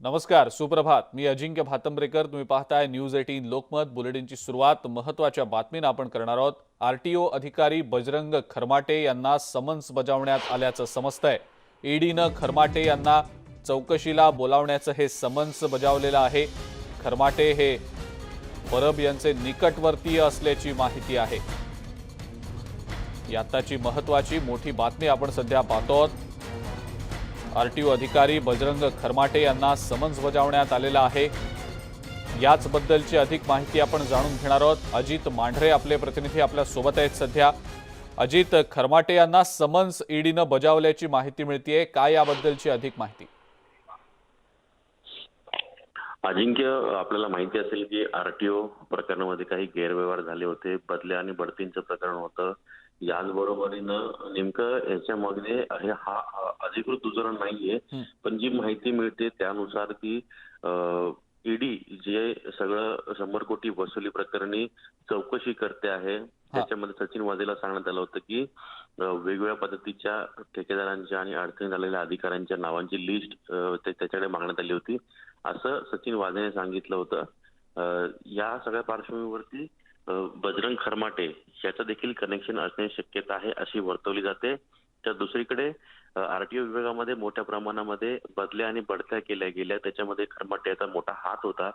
नमस्कार, सुप्रभात. मी अजिंक्य भातंब्रेकर. तुम्ही पाहताय न्यूज 18 लोकमत. बुलेटिनची सुरुवात महत्त्वाच्या बातमीने आपण करणार आहोत. आरटीओ अधिकारी बजरंग खरमाटे यांना समन्स बजावण्यात आल्याचं समजतंय. ईडीनं खरमाटे यांना चौकशीला बोलावण्याचं हे समन्स बजावलेलं आहे. खरमाटे हे परब यांचे निकटवर्तीय असल्याची माहिती आहे. याताची महत्त्वाची मोठी बातमी आपण सध्या पाहतो आहोत. आरटीओ अधिकारी बजरंग खरमाटे यांना समन्स बजावण्यात आलेला आहे. याचबद्दलची अधिक माहिती आपण जाणून घेणार आहोत. अजित मांढरे आपले प्रतिनिधी आपल्या सोबत आहेत सध्या. अजित, खरमाटे यांना समन्स ईडीनं बजावल्याची माहिती मिळतेय. काय याबद्दलची अधिक माहिती? अजिंक्य, आपल्याला माहिती असेल की आरटीओ प्रकरणामध्ये काही गैरव्यवहार झाले होते. बदल्या आणि बढतींचं प्रकरण होतं. याचबरोबरीनं नेमकं याच्यामध्ये हा अधिकृत उजरण नाहीये, पण जी माहिती मिळते त्यानुसार की ईडी जे सगळं 100 कोटी वसुली प्रकरणी चौकशी करते आहे, त्याच्यामध्ये सचिन वाझेला सांगण्यात आलं होतं की वेगवेगळ्या पद्धतीच्या ठेकेदारांच्या आणि अडचणी झालेल्या अधिकाऱ्यांच्या नावांची लिस्ट त्याच्याकडे मागण्यात आली होती, असं सचिन वाझेने सांगितलं होतं. या सगळ्या पार्श्वभूमीवरती बजरंग खरमाटे याचं देखील कनेक्शन असण्याची शक्यता आहे अशी वर्तवली जाते. तर दुसरीकडे आरटीओ विभागामध्ये मोठ्या प्रमाणामध्ये बदल्या आणि बढत्या केल्या गेल्या, त्याच्यामध्ये खरमाटे याचा मोठा हात होता.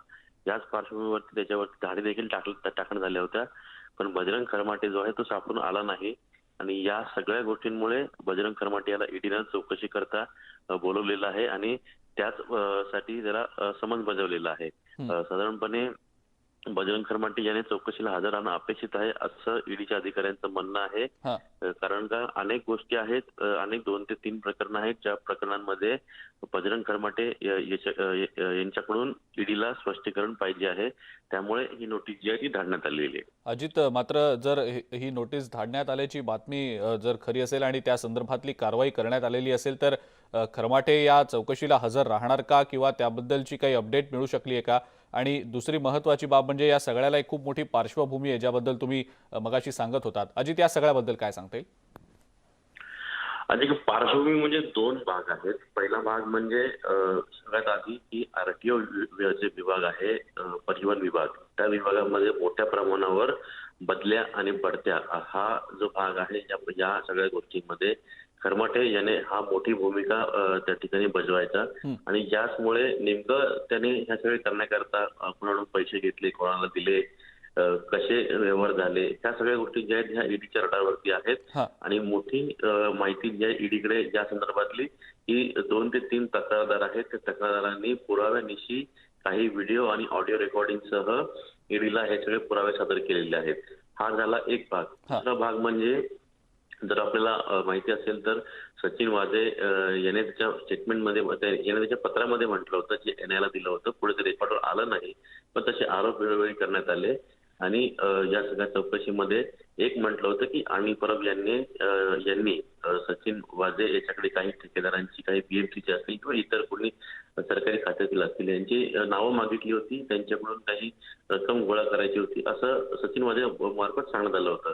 याच पार्श्वभूमीवरती त्याच्यावरती धाडी देखील टाकण्यात झाल्या होत्या, पण बजरंग खरमाटे जो आहे तो सापडून आला नाही. आणि या सगळ्या गोष्टींमुळे बजरंग खरमाटे याला ईडीनं चौकशी करता बोलवलेलं आहे आणि त्याच साठी त्याला समन्स बजावलेलं आहे. साधारणपणे बजरंग खरमाटे याने चौकशीला हजर राहणं अपेक्षित आहे असं ईडीच्या अधिकाऱ्यांचं म्हणणं आहे. कारण का अनेक गोष्टी आहेत, अनेक 2 ते 3 प्रकरणं आहेत ज्या प्रकरणांमध्ये बजरंग खरमाटे यांच्याकडून ईडीला स्पष्टीकरण पाहिजे आहे. त्यामुळे ही नोटीस जी आहे ती धाडण्यात आलेली आहे. अजित, मात्र जर ही नोटीस धाडण्यात आल्याची बातमी जर खरी असेल आणि त्या संदर्भातली कारवाई करण्यात आलेली असेल तर खरमाटे या चौकशीला हजर राहणार का, किंवा त्याबद्दलची काही अपडेट मिळू शकली आहे का? आणि दुसरी महत्त्वाची बाब म्हणजे या सगळ्याला एक खूप मोठी पार्श्वभूमी आहे ज्याबद्दल तुम्ही मगाशी सांगत होतात. अजित, या सगळ्याबद्दल काय सांगता येईल? अधिक पार्श्वभूमी म्हणजे 2 भाग आहेत. पहिला भाग म्हणजे सगळ्यात आधी की आरटीओ जे विभाग आहे, परिवहन विभाग, त्या विभागामध्ये मोठ्या प्रमाणावर बदल्या आणि बढत्या हा जो भाग आहे, या सगळ्या गोष्टींमध्ये खरमाटे याने हा मोठी भूमिका त्या ठिकाणी बजवायचा. आणि याचमुळे नेमकं त्याने ह्या सगळे करण्याकरता कोणाकडून पैसे घेतले, कोणाला दिले, कसे व्यवहार झाले, ह्या सगळ्या गोष्टी ज्या आहेत ह्या ईडीच्या रडारवरती आहेत. आणि मोठी माहिती जी आहे ईडीकडे या संदर्भातली की 2 ते 3 तक्रारदार आहेत. त्या तक्रारदारांनी पुराव्यानिशी काही व्हिडिओ आणि ऑडिओ रेकॉर्डिंग सह ईडीला हे सगळे पुरावे सादर केलेले आहेत. हा झाला एक भाग. दुसरा भाग म्हणजे जर आपल्याला माहिती असेल तर सचिन वाझे याने त्याच्या स्टेटमेंटमध्ये, याने त्याच्या पत्रामध्ये म्हटलं होतं, जे एनआयला दिलं होतं, पुढे ते रेकॉर्डवर आलं नाही, पण तसे आरोप वेळोवेळी करण्यात आले. आणि या सगळ्या चौकशीमध्ये एक म्हटलं होतं की आणि परब यांनी सचिन वाझे याच्याकडे काही ठेकेदारांची, काही बीएमसीची असतील किंवा इतर कोणी सरकारी खात्यातील असतील यांची नावं मागितली होती, त्यांच्याकडून काही रक्कम गोळा करायची होती, असं सचिन वाझे मार्फत सांगण्यात आलं होतं.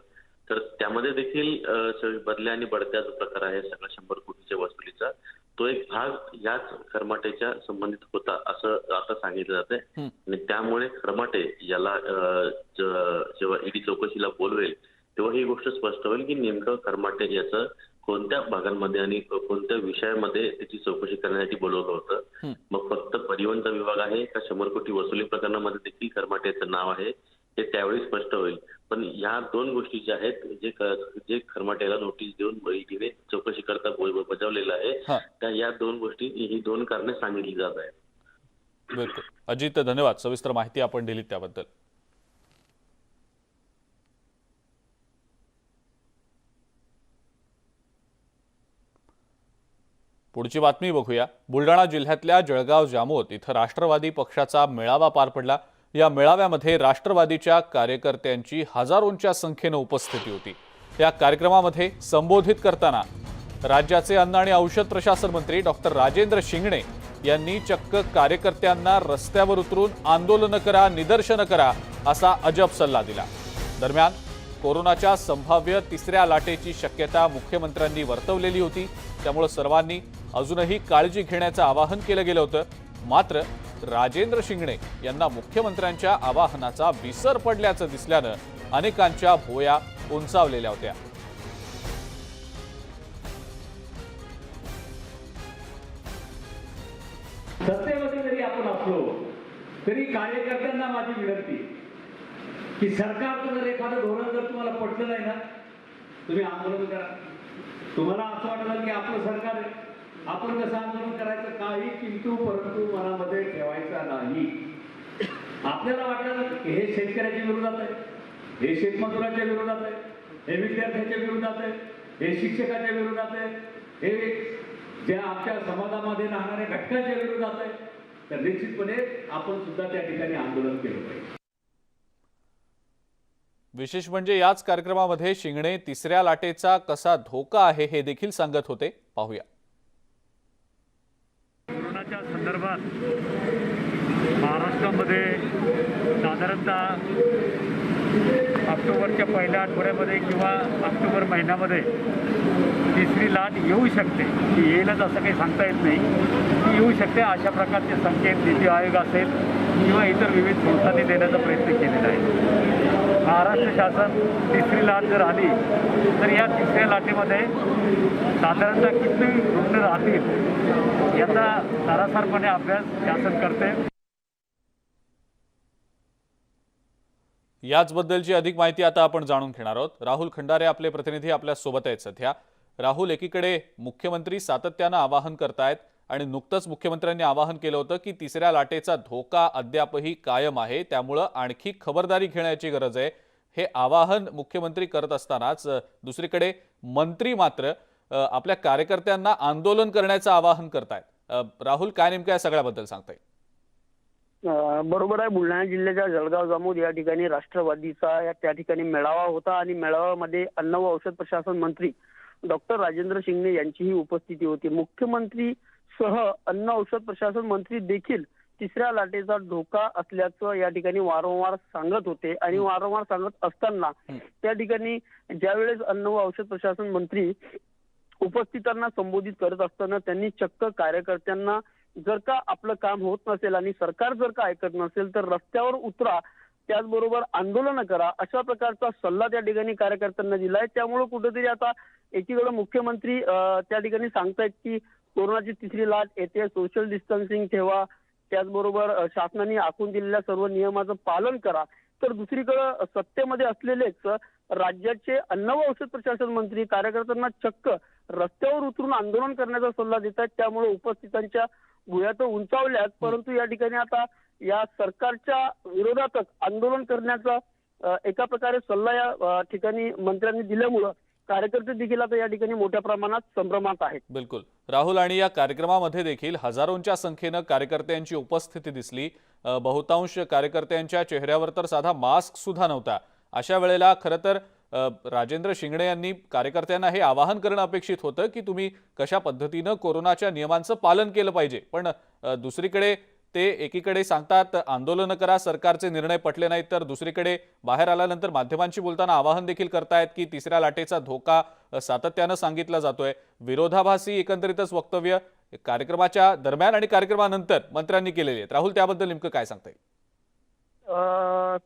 तर त्यामध्ये देखील बदल्या आणि बढत्या जो प्रकार आहे सगळा 100 कोटीच्या वसुलीचा, तो एक भाग याच खरमाटेच्या संबंधित होता असं आता सांगितलं जातंय. आणि त्यामुळे खरमाटे याला जेव्हा ईडी चौकशीला बोलवेल तेव्हा ही गोष्ट स्पष्ट होईल की नेमकं खरमाटे याचं कोणत्या भागांमध्ये आणि कोणत्या विषयामध्ये त्याची चौकशी करण्यासाठी बोलवलं होतं. मग फक्त परिवहनचा विभाग आहे का 100 कोटी वसुली प्रकरणामध्ये देखील खरमाटे याचं नाव आहे, हे त्यावेळी स्पष्ट होईल. पण या 2 गोष्टी ज्या आहेत, जे खरमाटेला नोटीस देऊन ईडीने चौकशी करता बजावलेलं आहे, त्या या 2 गोष्टी, ही 2 कारणे सांगितली जात आहेत. बिलकुल अजित, धन्यवाद. सविस्तर माहिती आपण दिली त्याबद्दल. पुढची बातमी बघूया. बुलढाणा जिल्ह्यातल्या जळगाव जामोद इथं राष्ट्रवादी पक्षाचा मेळावा पार पडला. या मेळाव्यामध्ये राष्ट्रवादीच्या कार्यकर्त्यांची हजारोंच्या संख्येने उपस्थिती होती. या कार्यक्रमामध्ये संबोधित करताना राज्याचे अन्न आणि औषध प्रशासन मंत्री डॉक्टर राजेंद्र शिंगणे यांनी चक्क कार्यकर्त्यांना रस्त्यावर उतरून आंदोलन करा, निदर्शनं करा असा अजब सल्ला दिला. दरम्यान कोरोनाच्या संभाव्य 3ऱ्या लाटेची शक्यता मुख्यमंत्र्यांनी वर्तवलेली होती, त्यामुळे सर्वांनी अजूनही काळजी घेण्याचं आवाहन केलं गेलं होतं. मात्र राजेंद्र शिंगणे यांना मुख्यमंत्र्यांच्या आवाहनाचा विसर पडल्याचं दिसल्यानं अनेकांच्या भुवया उंचावलेल्या होत्या। सत्तेमध्ये जरी आपण असलो तरी कार्यकर्त्यांना माझी विनंती की सरकारचं जर एखादं धोरण जर तुम्हाला पटलं नाही ना, तुम्ही आंदोलन करा। तुम्हाला असं वाटलं की आपलं सरकार आहे, आपण कसं आंदोलन करायचं, काही किंतु परंतु मनामध्ये ठेवायचा नाही। आपल्याला वाटलं की हे शेतकऱ्याच्या विरोधात आहे, हे शेतमजुराच्या विरोधात आहे, हे विद्यार्थ्याच्या विरोधात आहे, हे शिक्षकाच्या विरोधात आहे, हे ज्या आमच्या समाजामध्ये राहणाऱ्या घटकांच्या विरोधात आहे, तर निश्चितपणे आपण सुद्धा त्या ठिकाणी आंदोलन केलं पाहिजे। विशेष म्हणजे याच कार्यक्रमामध्ये शिंगणे तिसऱ्या लाटेचा कसा धोका आहे हे देखील सांगत होते। पाहूया। कोरोनाच्या संदर्भात महाराष्ट्रामध्ये साधारणतः ऑक्टोबरच्या पहिल्या आठवड्यामध्ये किंवा ऑक्टोबर महिन्यामध्ये तिसरी लाट येऊ शकते। ती येईलच असं काही सांगता येत नाही, ती येऊ शकते अशा प्रकारचे संकेत नीती आयोग असेल किंवा इतर विविध संस्थांनी देण्याचा प्रयत्न केलेला आहे। महाराष्ट्र शासन तिसरी लाट जर आली तर या तिसऱ्या लाटेमध्ये साधारणतः किती रुग्ण राहतील याचा सारासारपणे अभ्यास शासन करते। याचबद्दलची अधिक माहिती आता आपण जाणून घेणार आहोत। राहुल खंडारे आपले प्रतिनिधी आपल्या सोबत आहेत सध्या। राहुल, एकीकडे मुख्यमंत्री सातत्यानं आवाहन करतायत आणि नुकतंच मुख्यमंत्र्यांनी आवाहन केलं होतं की तिसऱ्या लाटेचा धोका अद्यापही कायम आहे, त्यामुळे आणखी खबरदारी घेण्याची गरज आहे। हे आवाहन मुख्यमंत्री करत असतानाच दुसरीकडे मंत्री मात्र आपल्या कार्यकर्त्यांना आंदोलन करण्याचं आवाहन करतायत। राहुल, काय नेमकं या सगळ्याबद्दल सांगताय? बरोबर आहे। बुलढाणा जिल्ह्याच्या जळगाव जामोद या ठिकाणी राष्ट्रवादीचा त्या ठिकाणी मेळावा होता आणि मेळाव्यामध्ये अन्न व औषध प्रशासन मंत्री डॉक्टर राजेंद्र शिंगणे यांचीही उपस्थिती होती। मुख्यमंत्री सह अन्न औषध प्रशासन मंत्री देखील तिसऱ्या लाटेचा धोका असल्याचं या ठिकाणी वारंवार सांगत होते आणि वारंवार सांगत असताना त्या ठिकाणी ज्यावेळेस अन्न व औषध प्रशासन मंत्री उपस्थितांना संबोधित करत असताना त्यांनी चक्क कार्यकर्त्यांना जर का आपलं काम होत नसेल आणि सरकार जर का ऐकत नसेल तर रस्त्यावर उतरा, त्याचबरोबर आंदोलन करा, अशा प्रकारचा सल्ला त्या ठिकाणी कार्यकर्त्यांना दिलाय। त्यामुळे कुठेतरी आता एकीकडे मुख्यमंत्री त्या ठिकाणी सांगतायत की कोरोनाची तिसरी लाट येते, सोशल डिस्टन्सिंग ठेवा, त्याचबरोबर शासनाने आखून दिलेल्या सर्व नियमाचं पालन करा, तर दुसरीकडे सत्तेमध्ये असलेलेच राज्याचे अन्न व औषध प्रशासन मंत्री कार्यकर्त्यांना चक्क रस्त्यावर उतरून आंदोलन करण्याचा सल्ला देत आहेत। त्यामुळे उपस्थितांच्या भुवया तर उंचावल्यात, परंतु या ठिकाणी आता या सरकारच्या विरोधातच आंदोलन करण्याचा एका प्रकारे सल्ला या ठिकाणी मंत्र्यांनी दिल्यामुळं कार्यकर्ते देखील आता या ठिकाणी मोठ्या प्रमाणात संभ्रमात आहेत। बिलकुल राहुल, आणि या कार्यक्रमामध्ये देखील हजारोंच्या संख्येनं कार्यकर्त्यांची उपस्थिती दिसली। बहुतांश कार्यकर्त्यांच्या चेहऱ्यावर तर साधा मास्क सुद्धा नव्हता। अशा वेळेला खरं तर राजेंद्र शिंगणे यांनी कार्यकर्त्यांना हे आवाहन करणं अपेक्षित होतं की तुम्ही कशा पद्धतीनं कोरोनाच्या नियमांचं पालन केलं पाहिजे, पण दुसरीकडे ते एकीकडे सांगतात आंदोलन करा, सरकारचे निर्णय पटले नाहीत, तर दुसरीकडे बाहेर आल्यानंतर माध्यमांशी बोलताना आवाहन देखील करतायत की तिसऱ्या लाटेचा धोका सातत्यानं सांगितला जातोय। विरोधाभासी एकंदरीतच वक्तव्य कार्यक्रमाच्या दरम्यान आणि कार्यक्रमानंतर मंत्र्यांनी केलेली आहेत। राहुल, त्याबद्दल नेमकं काय सांगताय?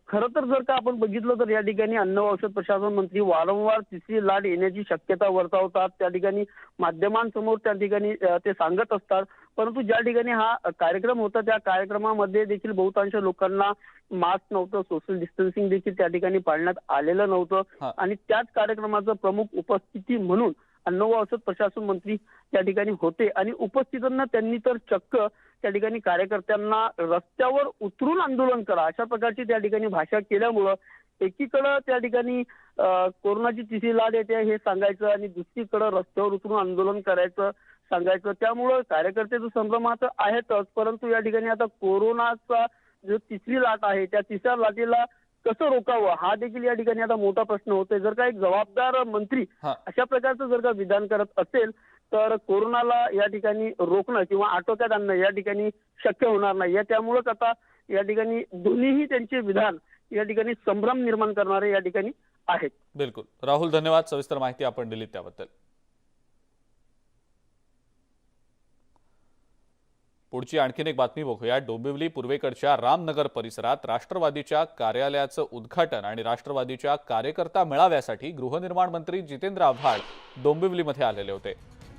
खरं तर जर का आपण बघितलं तर या ठिकाणी अन्न व औषध प्रशासन मंत्री वारंवार तिसरी लाट येण्याची शक्यता वर्तवतात, त्या ठिकाणी माध्यमांसमोर त्या ठिकाणी ते सांगत असतात। परंतु ज्या ठिकाणी हा कार्यक्रम होता त्या कार्यक्रमामध्ये देखील बहुतांश लोकांना मास्क नव्हतं, सोशल डिस्टन्सिंग देखील त्या ठिकाणी पाळण्यात आलेलं नव्हतं आणि त्याच कार्यक्रमाचं प्रमुख उपस्थिती म्हणून अन्न व औषध प्रशासन मंत्री त्या ठिकाणी होते आणि उपस्थितांना त्यांनी तर चक्क त्या ठिकाणी कार्यकर्त्यांना रस्त्यावर उतरून आंदोलन करा अशा प्रकारची त्या ठिकाणी भाषा केल्यामुळं एकीकडे त्या ठिकाणी कोरोनाची तिसरी लाट येते हे सांगायचं आणि दुसरीकडे रस्त्यावर उतरून आंदोलन करायचं सांगायचं। त्यामुळं कार्यकर्ते तर संभ्रमात आहेतच, परंतु या ठिकाणी आता कोरोनाचा जो तिसरी लाट आहे त्या तिसऱ्या लाटेला कसं रोखावं हा देखील या ठिकाणी आता मोठा प्रश्न होतोय। जर का एक जबाबदार मंत्री अशा प्रकारचं जर का विधान करत असेल तर कोरोनाला या ठिकाणी रोखणं किंवा आटोक्यात आणणं या ठिकाणी शक्य होणार नाही। त्यामुळेच आता या ठिकाणी दोन्हीही त्यांचे विधान या ठिकाणी संभ्रम निर्माण करणारे या ठिकाणी आहेत। बिलकुल राहुल, धन्यवाद सविस्तर माहिती आपण दिली त्याबद्दल। पुढची आणखीन एक बातमी बघूया। डोंबिवली पूर्वेकडच्या रामनगर परिसरात राष्ट्रवादीच्या कार्यालयाचं उद्घाटन आणि राष्ट्रवादीच्या कार्यकर्ता मेळाव्यासाठी गृहनिर्माण मंत्री जितेंद्र आव्हाड डोंबिवलीमध्ये आलेले होते।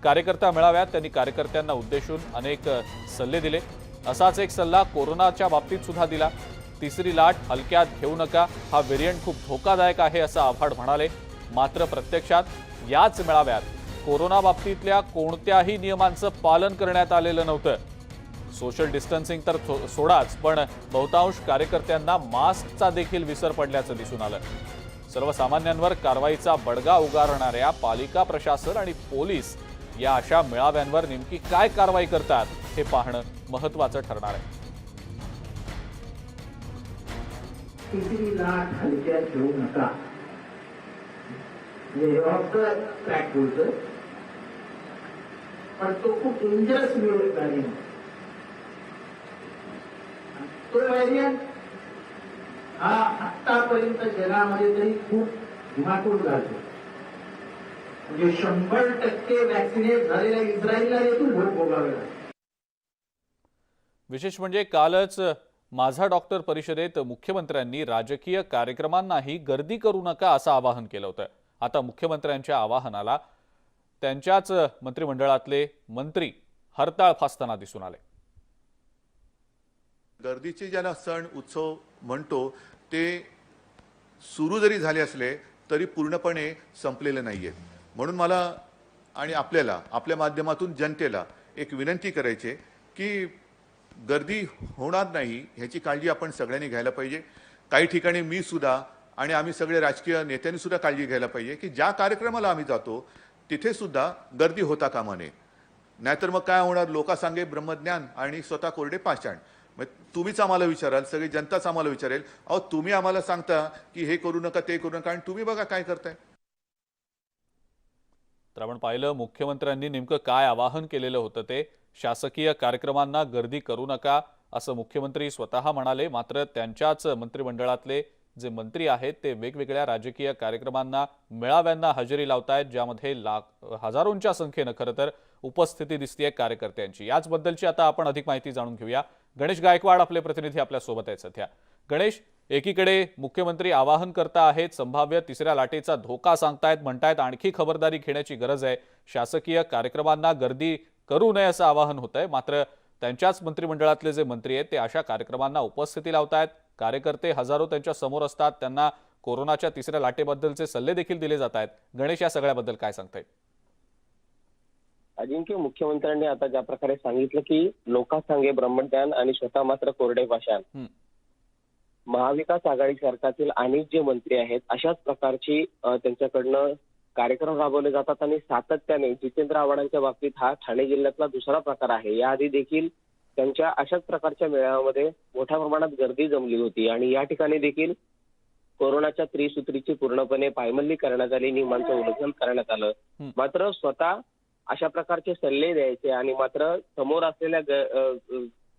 कार्यकर्ता मेळाव्यात त्यांनी कार्यकर्त्यांना उद्देशून अनेक सल्ले दिले। असाच एक सल्ला कोरोनाच्या बाबतीत सुद्धा दिला। तिसरी लाट हलक्यात घेऊ नका, हा व्हेरियंट खूप धोकादायक आहे असं आव्हाड म्हणाले। मात्र प्रत्यक्षात याच मेळाव्यात कोरोना बाबतीतल्या कोणत्याही नियमांचं पालन करण्यात आलेलं नव्हतं। सोशल डिस्टन्सिंग तर सोडाच, पण बहुतांश कार्यकर्त्यांना मास्कचा देखील विसर पडल्याचं दिसून आलं। सर्वसामान्यांवर कारवाईचा बडगा उगारणाऱ्या पालिका प्रशासन आणि पोलीस या अशा मेळाव्यांवर नेमकी काय कारवाई करतात हे पाहणं महत्त्वाचं ठरणार आहे। तिसरी लाट हलक्यात घेऊ नका, हे डॉक्टर ट्रॅक बोलतोय, पण तो खूप डेंजरस व्हेरियंट, तो व्हेरियंट हा आतापर्यंत जगामध्ये तरी खूप धुमाकूळ घालतो। म्हणजे 100% वॅक्सिनेट झालेल्या इस्रायलला देखील भोग भोगावे लागते। विशेष म्हणजे कालच माझा डॉक्टर परिषदेत मुख्यमंत्र्यांनी राजकीय कार्यक्रमांनाही गर्दी करू नका असं आवाहन केलं होतं। आता मुख्यमंत्र्यांच्या आवाहनाला त्यांच्याच मंत्रिमंडळातले मंत्री हरताळ फासताना दिसून आले। गर्दीचे ज्यांना सण उत्सव म्हणतो ते सुरू जरी झाले असले तरी पूर्णपणे संपलेले नाहीये। म्हणून मला आणि आपल्याला आपल्या माध्यमातून जनतेला एक विनंती करायची आहे की गर्दी होणार नाही ह्याची काळजी आपण सगळ्यांनी घ्यायला पाहिजे। काही ठिकाणी मी सुद्धा आणि आम्ही सगळे राजकीय नेत्यांनी सुद्धा काळजी घ्यायला पाहिजे की ज्या कार्यक्रमाला आम्ही जातो तिथे सुद्धा गर्दी होता कामा नये। नाहीतर मग काय होणार, लोकांसांगे ब्रह्मज्ञान आणि स्वतः कोरडे पाषाण। मग तुम्हीच आम्हाला विचाराल, सगळी जनताच आम्हाला विचारेल, अहो तुम्ही आम्हाला सांगता की हे करू नका ते करू नका आणि तुम्ही बघा काय करताय। तर आपण पाहिलं मुख्यमंत्र्यांनी नेमकं काय आवाहन केलेलं होतं ते। शासकीय कार्यक्रमांना गर्दी करू नका असं मुख्यमंत्री स्वतः म्हणाले। मात्र त्यांच्याच मंत्रिमंडळातले जे मंत्री आहेत ते वेगवेगळ्या राजकीय कार्यक्रमांना मेळाव्यांना हजेरी लावतायत, ज्यामध्ये हजारोंच्या संख्येनं खरं तर उपस्थिती दिसतेय कार्यकर्त्यांची। याचबद्दलची आता आपण अधिक माहिती जाणून घेऊया। गणेश गायकवाड आपले प्रतिनिधी आपल्या सोबत आहेत सध्या। गणेश, एकीकडे मुख्यमंत्री आवाहन करता आहेत, संभाव्य तिसऱ्या लाटेचा धोका सांगतायत, म्हणतायत आणखी खबरदारी घेण्याची गरज आहे, शासकीय कार्यक्रमांना गर्दी करू नये असं आवाहन होतंय। मात्र त्यांच्याच मंत्रिमंडळातले जे मंत्री आहेत ते अशा कार्यक्रमांना उपस्थिती लावतायत। कार्यकर्ते हजारो त्यांच्या समोर असतात, त्यांना कोरोनाच्या तिसऱ्या लाटेबद्दलचे सल्ले देखील दिले जात आहेत। गणेश, या सगळ्याबद्दल काय सांगताय? अजिंक्य, मुख्यमंत्र्यांनी आता ज्या प्रकारे सांगितलं की लोकांसांगे ब्रह्मज्ञान आणि स्वतः मात्र कोरडे पाषाण, महाविकास आघाडी सरकारतील अनेक जे मंत्री आहेत अशाच प्रकारची त्यांच्याकडनं कार्यक्रम राबवले जातात आणि सातत्याने जितेंद्र आव्हाडांच्या बाबतीत हा ठाणे जिल्ह्यातला दुसरा प्रकार आहे। याआधी देखील त्यांच्या अशाच प्रकारच्या मेळाव्यामध्ये मोठ्या प्रमाणात गर्दी जमली होती आणि या ठिकाणी देखील कोरोनाच्या त्रिसूत्रीची पूर्णपणे पायमल्ली करण्यात आली, नियमांचं उल्लंघन करण्यात आलं। मात्र स्वतः अशा प्रकारचे सल्ले द्यायचे आणि मात्र समोर असलेल्या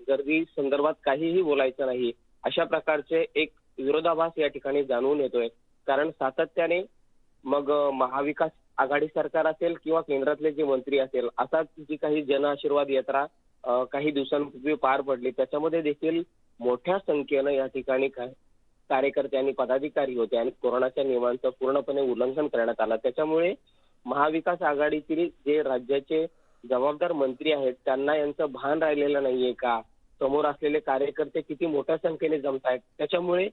गर्दी संदर्भात काहीही बोलायचं नाही, अशा प्रकारचे एक विरोधाभास या ठिकाणी जाणवून येतोय। कारण सातत्याने मग महाविकास आघाडी सरकार असेल किंवा केंद्रातले जे मंत्री असेल, असाच जी काही जन आशीर्वाद यात्रा काही दिवसांपूर्वी पार पडली, त्याच्यामध्ये देखील मोठ्या संख्येनं या ठिकाणी कार्यकर्ते आणि पदाधिकारी होते आणि कोरोनाच्या नियमांचं पूर्णपणे उल्लंघन करण्यात आलं। त्याच्यामुळे महाविकास आघाडीतील जे राज्याचे जबाबदार मंत्री आहेत त्यांना यांचं भान राहिलेलं नाहीये का, समोर असलेले कार्यकर्ते किती मोठ्या संख्येने जमत आहेत, त्याच्यामुळे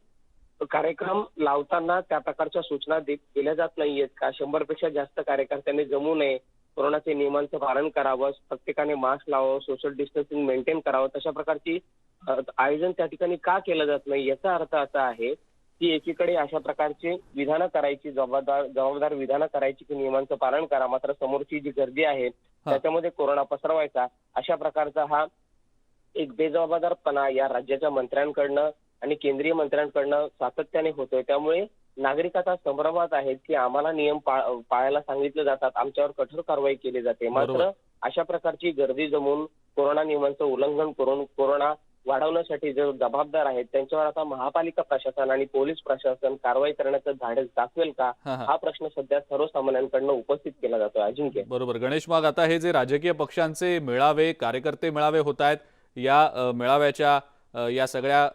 कार्यक्रम लावताना त्या प्रकारच्या सूचना दिल्या जात नाहीयेत का, 100 पेक्षा जास्त कार्यकर्त्यांनी जमू नये, कोरोनाच्या नियमांचं पालन करावं, प्रत्येकाने मास्क लावावं, सोशल डिस्टन्सिंग मेंटेन करावं, तशा प्रकारची आयोजन त्या ठिकाणी का केलं जात नाही। याचा अर्थ असा आहे की एकीकडे अशा प्रकारचे विधानं करायची, जबाबदार विधानं करायची की नियमांचं पालन करा, मात्र समोरची जी गर्दी आहे त्याच्यामध्ये कोरोना पसरवायचा, अशा प्रकारचा हा एक बेजबाबदारपणा या राज्याच्या मंत्र्यांकडनं आणि केंद्रीय मंत्र्यांकडनं सातत्याने होतोय। त्यामुळे नागरिक आता संभ्रमात आहेत की आम्हाला नियम पाळायला सांगितले जातात, आमच्यावर कठोर कारवाई केली जाते, मात्र अशा प्रकारची गर्दी जमून कोरोना नियमांचं उल्लंघन करून कोरोना वाढवण्यासाठी जे जबाबदार आहेत त्यांच्यावर आता महापालिका प्रशासन आणि पोलीस प्रशासन कारवाई करण्याचं धाडस दाखवेल का, हा प्रश्न सध्या सर्वसामान्यांकडनं उपस्थित केला जातोय। अजिंक्य, बरोबर गणेश, मग आता हे जे राजकीय पक्षांचे मेळावे, कार्यकर्ते मेळावे होत आहेत, या मेळाव्याच्या या सगळ्या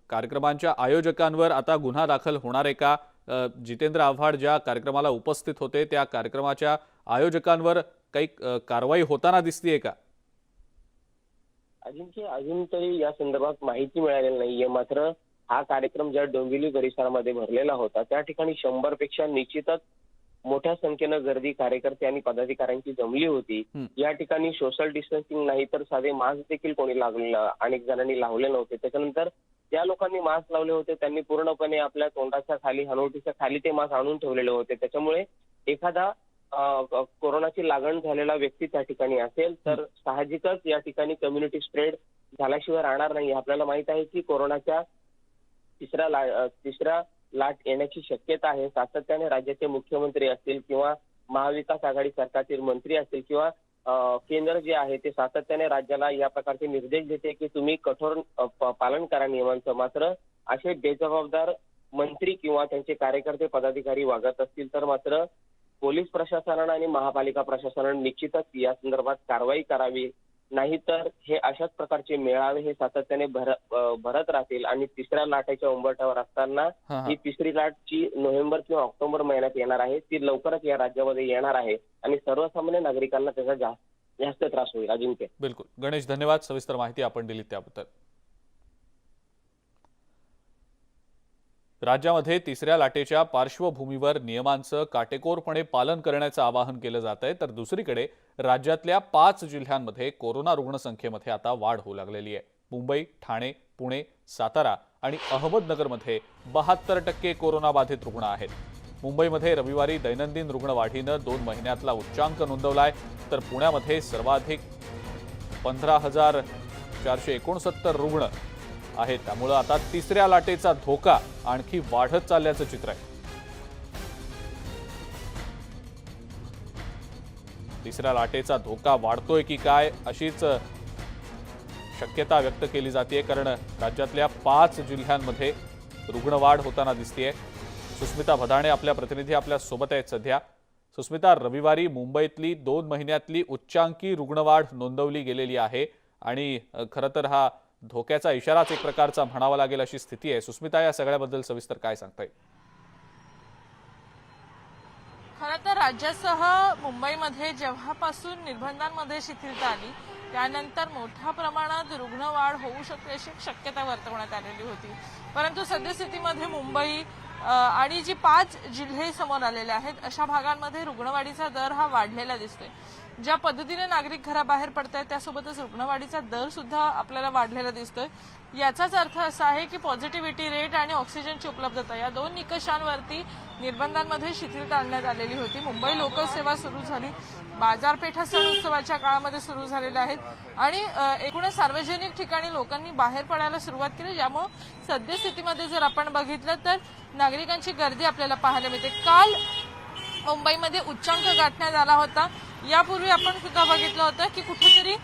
कार्यक्रमांच्या आयोजकांवर आता गुन्हा दाखल होणार आहे का? जितेंद्र आव्हाड ज्या कार्यक्रमाला उपस्थित होते त्या कार्यक्रमाच्या आयोजकांवर काही कारवाई होताना दिसतीये का? अजून तरी या संदर्भात माहिती मिळालेली नाहीये. मात्र हा कार्यक्रम ज्या डोंबिवली परिसरामध्ये भरलेला होता त्या ठिकाणी 100 पेक्षा निश्चितच मोठ्या संख्येनं गर्दी कार्यकर्ते आणि पदाधिकाऱ्यांची जमली होती. या ठिकाणी सोशल डिस्टन्सिंग नाही तर साधे मास्क देखील कोणी अनेक जणांनी लावले नव्हते. त्याच्यानंतर ज्या लोकांनी मास्क लावले होते त्यांनी पूर्णपणे आपल्या तोंडाच्या खाली, हनवटीच्या खाली ते मास्क आणून ठेवलेले होते. त्याच्यामुळे एखादा कोरोनाची लागण झालेला व्यक्ती त्या ठिकाणी असेल तर साहजिकच या ठिकाणी कम्युनिटी स्प्रेड झाल्याशिवाय राहणार नाही. आपल्याला माहित आहे की कोरोनाच्या तिसऱ्या लाट येण्याची शक्यता आहे. सातत्याने राज्याचे मुख्यमंत्री असतील किंवा महाविकास आघाडी सरकारतील मंत्री असतील किंवा केंद्र जे आहे ते सातत्याने राज्याला या प्रकारचे निर्देश देते की तुम्ही कठोर पालन करा नियमांचं. मात्र असे बेजबाबदार मंत्री किंवा त्यांचे कार्यकर्ते पदाधिकारी वागत असतील तर मात्र पोलीस प्रशासनानं आणि महापालिका प्रशासनानं निश्चितच या संदर्भात कारवाई करावी. नाहीतर हे अशाच प्रकारचे मेळावे हे सातत्याने भरत राहतील आणि तिसऱ्या लाटेच्या उंबरठ्यावर असताना ही तिसरी लाट जी नोव्हेंबर किंवा ऑक्टोबर महिन्यात येणार आहे ती लवकरच या राज्यामध्ये येणार आहे आणि सर्वसामान्य नागरिकांना त्याचा जास्त त्रास होईल. अजिंक्य. बिलकुल गणेश, धन्यवाद सविस्तर माहिती आपण दिली त्याबद्दल. राज्यामध्ये तिसऱ्या लाटेच्या पार्श्वभूमीवर नियमांचं काटेकोरपणे पालन करण्याचं आवाहन केलं जात आहे, तर दुसरीकडे राज्यातल्या 5 जिल्ह्यांमध्ये कोरोना रुग्णसंख्येमध्ये आता वाढ होऊ लागलेली आहे. मुंबई, ठाणे, पुणे, सातारा आणि अहमदनगरमध्ये 72% कोरोनाबाधित रुग्ण आहेत. मुंबईमध्ये रविवारी दैनंदिन रुग्णवाढीनं 2 महिन्यातला उच्चांक नोंदवलाय, तर पुण्यामध्ये सर्वाधिक 15,469 रुग्ण आहेत. त्यामुळे आता तिसऱ्या लाटेचा धोका आणखी वाढत चालल्याचं चित्र आहे. तिसऱ्या लाटेचा धोका वाढतोय की काय अशीच शक्यता व्यक्त केली जाते, कारण राज्यातल्या 5 जिल्ह्यांमध्ये रुग्णवाढ होताना दिसतेय. सुस्मिता भदाणे आपल्या प्रतिनिधी आपल्या सोबत आहेत सध्या. सुस्मिता, रविवारी मुंबईतली 2 महिन्यातली उच्चांकी रुग्णवाढ नोंदवली गेलेली आहे आणि खरं तर हा धोक्याचा इशाराच एक प्रकारचा म्हणावा लागेल अशी स्थिती आहे. सुस्मिता, या सगळ्याबद्दल सविस्तर काय सांगता येईल? खरं तर राज्यासह मुंबईमध्ये जेव्हापासून निर्बंधांमध्ये शिथिलता आली त्यानंतर मोठ्या प्रमाणात रुग्णवाढ होऊ शकते अशी शक्यता वर्तवण्यात आलेली होती. परंतु सद्यस्थितीमध्ये मुंबई आणि जी 5 जिल्हे समोर आलेले आहेत अशा भागांमध्ये रुग्णवाढीचा दर हा वाढलेला दिसतोय. ज्या पद्धतीने नागरिक घराबाहेर पडतायत त्यासोबतच रुग्णवाढीचा दर सुद्धा आपल्याला वाढलेला दिसतोय. याचाच अर्थ असा आहे की पॉझिटिव्हिटी रेट आणि ऑक्सिजनची उपलब्धता या 2 निकषांवरती निर्बंधांमध्ये शिथिलता आणण्यात आलेली होती. मुंबई लोकल सेवा सुरू झाली, बाजारपेठा सण उत्सवाच्या काळामध्ये सुरू झालेल्या आहेत आणि एकूणच सार्वजनिक ठिकाणी लोकांनी बाहेर पडायला सुरुवात केली, ज्यामुळे सद्यस्थितीमध्ये जर आपण बघितलं तर नागरिकांची गर्दी आपल्याला पाहायला मिळते. काल मुंबईमध्ये उच्चांक गाठण्यात आला होता. यापूर्वी आपण सुद्धा बघितलं होतं की कुठेतरी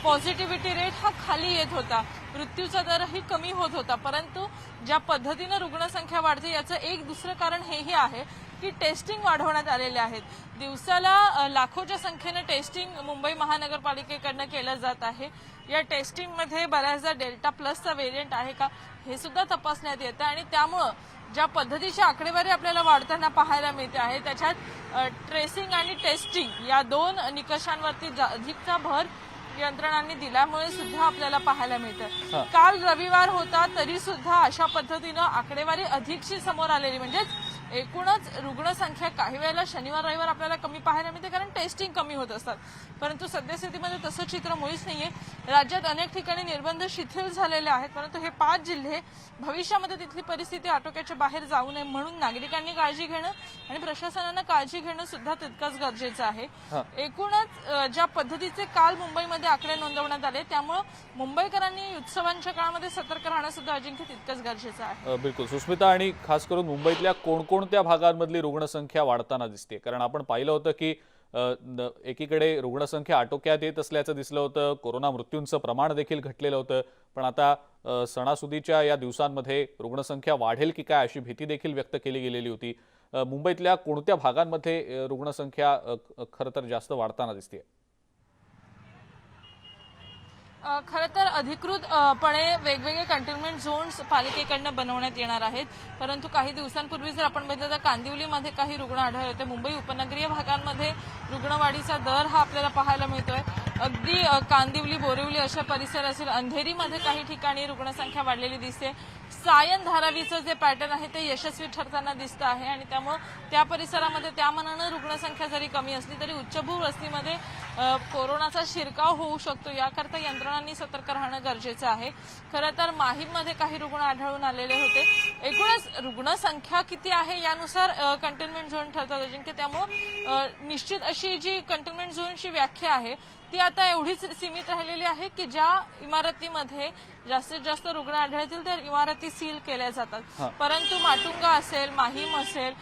पॉझिटिव्हिटी रेट हा खाली येत होता, मृत्यूचा दरही कमी होत होता. परंतु ज्या पद्धतीनं रुग्णसंख्या वाढते याचं एक दुसरं कारण हेही आहे की टेस्टिंग वाढवण्यात आलेले आहेत. दिवसाला लाखोच्या संख्येनं टेस्टिंग मुंबई महानगरपालिकेकडनं केलं जात आहे. या टेस्टिंगमध्ये बऱ्याचदा डेल्टा प्लसचा व्हेरियंट आहे का हे सुद्धा तपासण्यात येतं आणि त्यामुळं ज्या पद्धतीची आकडेवारी आपल्याला वाढताना पाहायला मिळते आहे त्याच्यात ट्रेसिंग आणि टेस्टिंग या 2 निकषांवरती अधिकचा भर यंत्रणांनी दिल्यामुळे सुद्धा आपल्याला पाहायला मिळतं. काल रविवार होता तरी सुद्धा अशा पद्धतीनं आकडेवारी अधिकशी समोर आलेली, म्हणजेच एकूणच रुग्णसंख्या काही वेळेला शनिवार रविवार आपल्याला कमी पाहायला मिळते कारण टेस्टिंग कमी होत असतात. परंतु सद्यस्थितीमध्ये तसं चित्र मुळीच नाहीये. राज्यात अनेक ठिकाणी निर्बंध शिथिल झालेले आहेत, परंतु हे 5 जिल्हे भविष्यामध्ये तिथली परिस्थिती आटोक्याच्या बाहेर जाऊ नये म्हणून नागरिकांनी काळजी घेणं आणि प्रशासनानं काळजी घेणं सुद्धा तितकंच गरजेचं आहे. एकूणच ज्या पद्धतीचे काल मुंबईमध्ये आकडे नोंदवण्यात आले त्यामुळे मुंबईकरांनी उत्सवांच्या काळामध्ये सतर्क राहणं सुद्धा अजिंक्य तितकंच गरजेचं आहे. बिलकुल सुस्मिता, आणि खास करून मुंबईतल्या कोणकोणत्या भागांमधली रुग्णसंख्या वाढताना दिसते? कारण आपण पाहिलं होतं की एकीकडे रुग्णसंख्या आटोक्यात येत असल्याचं दिसलं होतं, कोरोना मृत्यूंचं प्रमाण देखील घटलेलं होतं, पण आता सणासुदीच्या या दिवसांमध्ये रुग्णसंख्या वाढेल की काय अशी भीती देखील व्यक्त केली गेलेली होती. मुंबईतल्या कोणत्या भागांमध्ये रुग्णसंख्या खरं तर जास्त वाढताना दिसते? खरं तर अधिकृतपणे वेगवेगळे कंटेनमेंट झोन्स पालिकेकडनं बनवण्यात येणार आहेत. परंतु काही दिवसांपूर्वी जर आपण बघितलं तर कांदिवलीमध्ये काही रुग्ण आढळले होते. मुंबई उपनगरीय भागांमध्ये रुग्णवाढीचा दर हा आपल्याला पाहायला मिळतोय. अगदी कांदिवली, बोरिवली अशा परिसर असेल, अंधेरीमध्ये काही ठिकाणी रुग्णसंख्या वाढलेली दिसते. सायन धारावीचं जे पॅटर्न आहे ते यशस्वी ठरताना दिसतं आहे आणि त्यामुळे त्या परिसरामध्ये त्या मानानं रुग्णसंख्या जरी कमी असली तरी उच्चभू वस्तीमध्ये कोरोनाचा शिरकाव होऊ शकतो. याकरता यंत्रणांनी सतर्क राहणं गरजेचं आहे. खरं तर माहीममध्ये काही रुग्ण आढळून आलेले होते. एकूणच रुग्णसंख्या किती आहे यानुसार कंटेनमेंट झोन ठरतात अजिंक्य. त्यामुळे निश्चित अशी जी कंटेनमेंट झोनची व्याख्या आहे ती आता एवढीच सीमित राहिलेली आहे की ज्या इमारतीमध्ये जास्तीत जास्त रुग्ण आढळतील त्या इमारती सील केल्या जातात. परंतु माटुंगा असेल, माहीम असेल,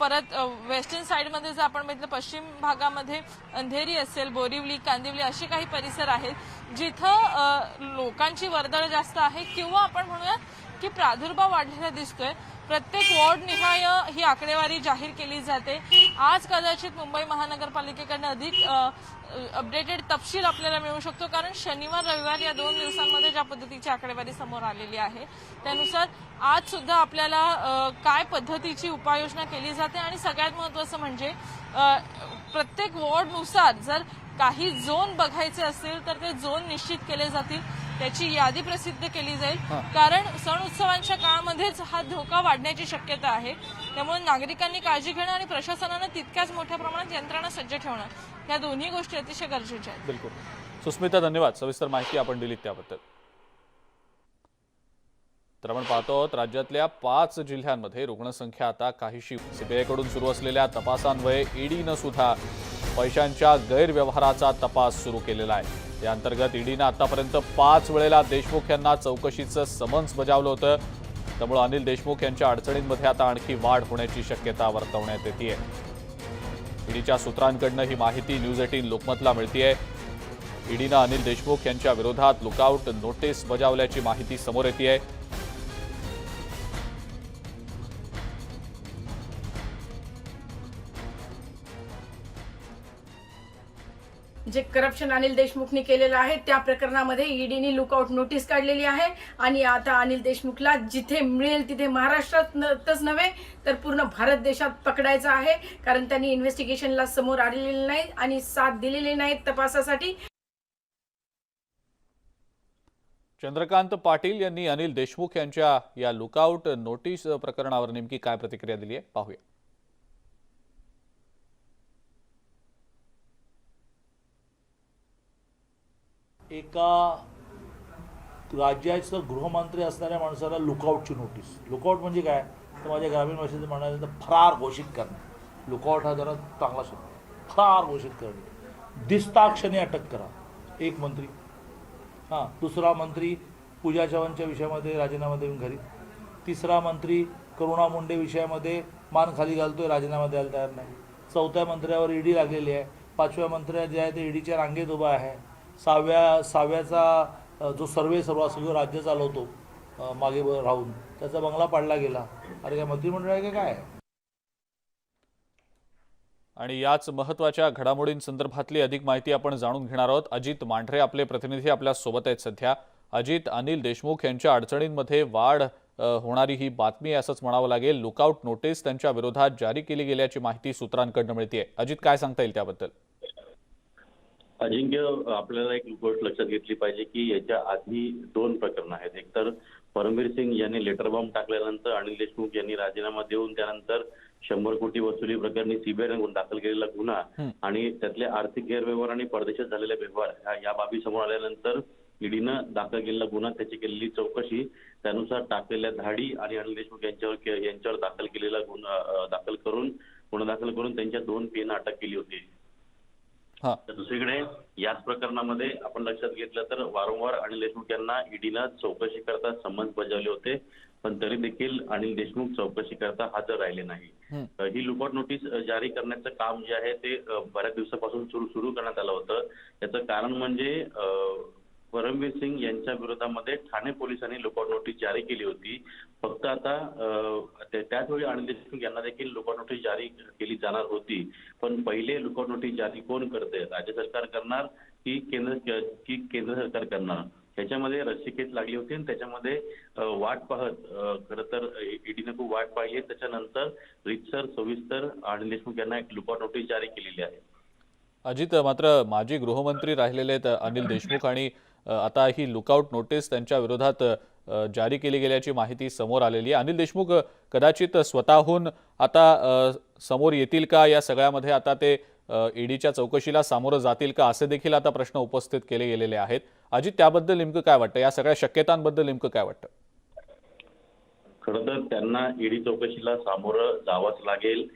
परत वेस्टर्न साईडमध्ये जर आपण बघितलं पश्चिम भागामध्ये अंधेरी असेल, बोरिवली, कांदिवली असे काही परिसर आहेत जिथं लोकांची वर्दळ जास्त आहे किंवा आपण म्हणूया की प्रादुर्भाव वाढलेला दिसतोय. प्रत्येक वॉर्ड निहाय ही आकडेवारी जाहीर केली जाते. आज कदाचित मुंबई महानगरपालिकेकडनं अधिक अपडेटेड तपशील आपल्याला मिळू शकतो, कारण शनिवार रविवार या 2 दिवसांमध्ये ज्या पद्धतीची आकडेवारी समोर आलेली आहे त्यानुसार आज सुद्धा आपल्याला काय पद्धतीची उपाययोजना केली जाते आणि सगळ्यात महत्त्वाचं म्हणजे प्रत्येक वॉर्डनुसार जर काही झोन बघायचे असतील तर ते झोन निश्चित केले जातील, त्याची यादी प्रसिद्ध केली जाईल. कारण सण उत्सवांच्या काळामध्येच हा धोका वाढण्याची शक्यता आहे. त्यामुळे नागरिकांनी काळजी घेणं आणि प्रशासनानं तितक्याच मोठ्या प्रमाणात यंत्रणा सज्ज ठेवणं या दोन्ही गोष्टी अतिशय गरजेच्या आहेत. बिलकुल सुस्मिता, धन्यवाद सविस्तर माहिती आपण दिलीत त्याबद्दल. तर आपण पाहतो आहोत राज्यातल्या 5 जिल्ह्यांमध्ये रुग्णसंख्या आता काहीशी. सीबीआयकडून सुरू असलेल्या तपासान्वये ईडीनं सुद्धा पैशांच्या गैरव्यवहाराचा तपास सुरू केलेला आहे. या अंतर्गत ईडीनं आतापर्यंत 5 वेळेला देशमुख यांना चौकशीचं समन्स बजावलं होतं. त्यामुळे अनिल देशमुख यांच्या अडचणींमध्ये आता आणखी वाढ होण्याची शक्यता वर्तवण्यात येते. ईडीच्या सूत्रांकडनं ही माहिती न्यूज 18 लोकमतला मिळतेय. ईडीनं अनिल देशमुख यांच्या विरोधात लुकआउट नोटीस बजावल्याची माहिती समोर येतेय. जे करप्शन अनिल देशमुखने केलेलं आहे त्या प्रकरणामध्ये ईडीने लुकआउट नोटीस काढलेली आहे आणि आता अनिल देशमुखला जिथे मिळेल तिथे महाराष्ट्रातच नव्हे तर पूर्ण भारत देशात पकडायचं आहे, कारण त्यांनी इन्व्हेस्टिगेशनला समोर आलेले नाही आणि साथ दिलेली नाही तपासासाठी. चंद्रकांत पाटील यांनी अनिल देशमुख यांच्या या लुकआउट नोटीस प्रकरणावर नेमकी काय प्रतिक्रिया दिली आहे पाहूया. एका राज्याचं गृहमंत्री असणाऱ्या माणसाला लुकआउटची नोटीस. लुकआउट म्हणजे काय तर माझ्या ग्रामीण भाषेत म्हणायचं तर फरार घोषित करणे. लुकआउट हा जरा चांगला शब्द. फरार घोषित करणे, दिसताक्षणी अटक करा. एक मंत्री, दुसरा मंत्री पूजा चव्हाणच्या विषयामध्ये राजीनामा देऊन घरी. तिसरा मंत्री करुणा मुंडे विषयामध्ये मान खाली घालतोय, राजीनामा द्यायला तयार नाही. चौथ्या मंत्र्यावर ईडी लागलेली आहे. 5व्या मंत्र्या जे आहे ते ईडीच्या रांगेत उभा आहे. सहाव्याचा जो सगळं राज्य चालवतो मागे राहून त्याचा बंगला पाडला गेला. अरे काय मंत्रिमंडळ आहे का काय? आणि याच महत्त्वाच्या घडामोडींसंदर्भातली अधिक माहिती आपण जाणून घेणार आहोत. अजित मांढरे आपले प्रतिनिधी आपल्या सोबत आहेत सध्या. अजित, अनिल देशमुख यांच्या अडचणींमध्ये वाढ होणारी ही बातमी असंच म्हणावं लागेल. लुकआउट नोटीस त्यांच्या विरोधात जारी केली गेल्याची माहिती सूत्रांकडून मिळतेय. अजित, काय सांगता येईल त्याबद्दल? अजिंक्य, आपल्याला एक गोष्ट लक्षात घेतली पाहिजे की याच्या आधी 2 प्रकरणं आहेत. एक तर परमवीर सिंग यांनी लेटर बॉम्ब टाकल्यानंतर अनिल देशमुख यांनी राजीनामा देऊन त्यानंतर 100 कोटी वसुली प्रकरणी सीबीआयने दाखल केलेला गुन्हा आणि त्यातले आर्थिक गैरव्यवहार आणि परदेशात झालेले व्यवहार या बाबी समोर आल्यानंतर ईडीनं दाखल केलेला गुन्हा, त्याची केलेली चौकशी, त्यानुसार टाकलेल्या धाडी आणि अनिल देशमुख यांच्यावर दाखल केलेला गुन्हा दाखल करून त्यांच्या 2 पीएना अटक केली होती. तर दुसरीकडे याच प्रकरणामध्ये आपण लक्षात घेतलं तर वारंवार अनिल देशमुख यांना ईडीनं चौकशी करता समन्स बजावले होते, पण तरी देखील अनिल देशमुख चौकशी करता हजर राहिले नाही. ही लुकआउट नोटीस जारी करण्याचं काम जे आहे ते बऱ्याच दिवसापासून सुरू करण्यात आलं होतं. याचं कारण म्हणजे परमवीर सिंग यांच्या विरोधामध्ये ठाणे पोलिसांनी लुकआउट नोटीस जारी केली होती. फक्त आता त्याचवेळी अनिल देशमुख यांना देखील लुकआउट नोटीस जारी केली जाणार होती. पण पहिले लुकआउट नोटीस जारी कोण करते? राज्य सरकार करणार की केंद्र सरकार करणार, त्याच्यामध्ये रस्सीखेच लागली होती आणि त्याच्यामध्ये वाट पाहत खरं तर ईडीने खूप वाट पाहिली आहे. त्याच्यानंतर रीतसर सविस्तर अनिल देशमुख यांना एक लुकआउट नोटीस जारी केलेली आहे. अजित, मात्र माजी गृहमंत्री राहिलेले आहेत अनिल देशमुख आणि आता ही लुकआउट नोटीस त्यांच्या विरोधात जारी केली गेल्याची माहिती समोर आलेली आहे. अनिल देशमुख कदाचित स्वतःहून आता समोर येतील का या सगळ्यामध्ये? आता ते ईडीच्या चौकशीला सामोरं जातील का, असे देखील आता प्रश्न उपस्थित केले गेलेले आहेत. अजित, त्याबद्दल नेमकं काय वाटतं? या सगळ्या शक्यतांबद्दल नेमकं काय वाटतं? खरं तर त्यांना ईडी चौकशीला सामोरं जावंच लागेल.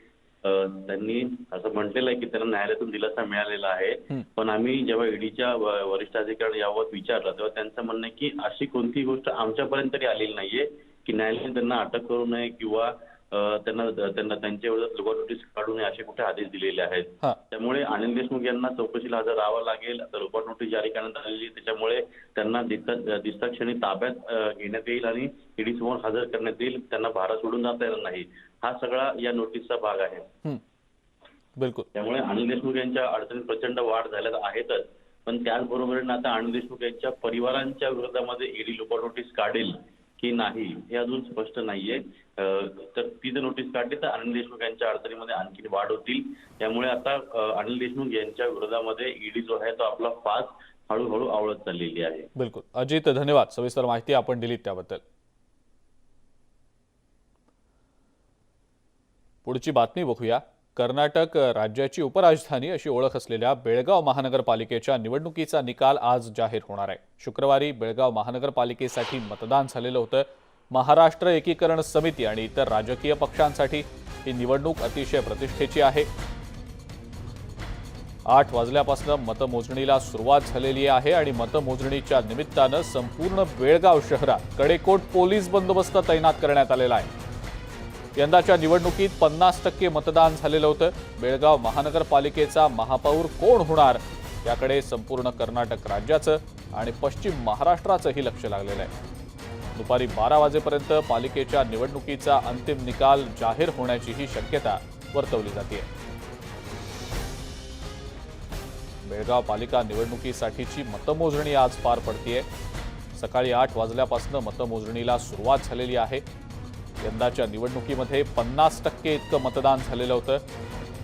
त्यांनी असं म्हटलेलं आहे की त्यांना न्यायालयातून दिलासा मिळालेला आहे. पण आम्ही जेव्हा ईडीच्या वरिष्ठ अधिकाऱ्यांना याबाबत विचारलं तेव्हा त्यांचं म्हणणं आहे की अशी कोणतीही गोष्ट आमच्यापर्यंत तरी आलेली नाहीये की न्यायालयाने त्यांना अटक करू नये किंवा त्यांना त्यांच्या विरोधात लुकआउट नोटीस काढू नये असे कुठे आदेश दिलेले आहेत. त्यामुळे अनिल देशमुख यांना चौकशीला हजर राहावं लागेल. आता लुकआउट नोटीस जारी करण्यात आलेली, त्याच्यामुळे त्यांना दिसता क्षणी ताब्यात घेण्यात येईल आणि ईडी समोर हजर करण्यात येईल. त्यांना भारत सोडून जाता येणार नाही. हा सगळा या नोटीसचा भाग आहे. बिलकुल. त्यामुळे अनिल देशमुख यांच्या अडचणीत प्रचंड वाढ झाल्या आहेतच, पण त्याचबरोबरीने आता अनिल देशमुख यांच्या परिवारांच्या विरोधामध्ये ईडी लुकआउट नोटीस काढेल की नाही हे अजून स्पष्ट नाहीये. तर ती जर नोटीस काढली तर अनिल देशमुख यांच्या अडचणीमध्ये आणखी वाढ होतील. त्यामुळे आता अनिल देशमुख यांच्या विरोधामध्ये ईडी जो आहे तो आपला फास हळूहळू आवळत चाललेली आहे. बिलकुल. अजित, धन्यवाद. सविस्तर माहिती आपण दिलीत त्याबद्दल. पुढची बातमी बघूया. कर्नाटक राज्याची उपराजधानी अशी ओळख असलेल्या बेळगाव महानगरपालिकेच्या निवडणुकीचा निकाल आज जाहीर होणार आहे. शुक्रवारी बेळगाव महानगरपालिकेसाठी मतदान झालेलं होतं. महाराष्ट्र एकीकरण समिती आणि इतर राजकीय पक्षांसाठी ही निवडणूक अतिशय प्रतिष्ठेची आहे. 8 वाजल्यापासून मतमोजणीला सुरुवात झालेली आहे आणि मतमोजणीच्या निमित्तानं संपूर्ण बेळगाव शहरात कडेकोट पोलीस बंदोबस्त तैनात करण्यात आलेला आहे. यंदाच्या निवडणुकीत 50% मतदान झालेलं होतं. बेळगाव महानगरपालिकेचा महापौर कोण होणार याकडे संपूर्ण कर्नाटक राज्याचं आणि पश्चिम महाराष्ट्राचंही लक्ष लागलेलं आहे. दुपारी 12 वाजेपर्यंत पालिकेच्या निवडणुकीचा अंतिम निकाल जाहीर होण्याचीही शक्यता वर्तवली जाते. बेळगाव पालिका निवडणुकीसाठीची मतमोजणी आज पार पडतीये. सकाळी 8 वाजल्यापासून मतमोजणीला सुरुवात झालेली आहे. यंदाच्या निवडणुकीमध्ये 50% इतकं मतदान झालेलं होतं.